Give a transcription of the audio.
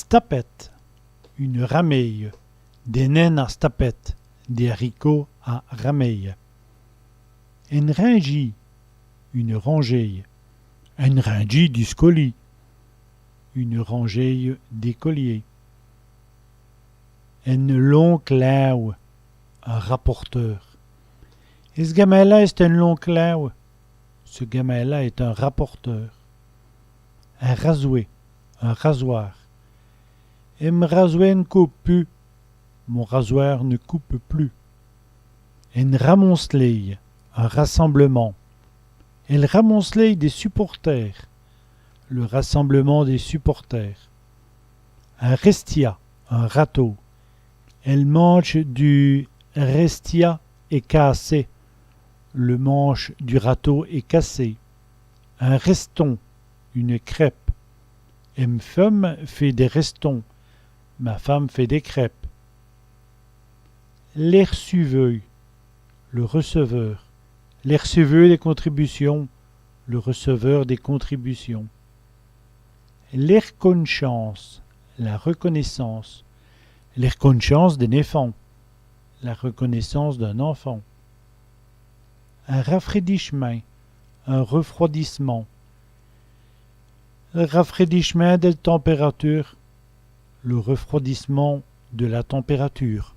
stapette, une rameille, des naines à stapette, des haricots à rameille. Une ringie, une rangée, une ringie du scoli, une rangée d'écoliers. Un long clau, un rapporteur. Et ce gamin-là, c'est un long clau. Ce gamin-là est un rapporteur. Un rasoué, un rasoir. Et me rasouer ne coupe plus. Mon rasoir ne coupe plus. Une ramoncelée, un rassemblement. Et le ramoncelée des supporters. Le rassemblement des supporters. Un restia, un râteau. Elle mange du restia est cassé. Le manche du râteau est cassé. Un reston, une crêpe. Et ma femme fait des restons. Ma femme fait des crêpes. L'erceveux, le receveur. L'erceveux des contributions, le receveur des contributions. L'erconchance, la reconnaissance. L'erconchance d'un enfant, la reconnaissance d'un enfant. Un rafraîchissement, un refroidissement. Le rafraîchissement de la température, le refroidissement de la température.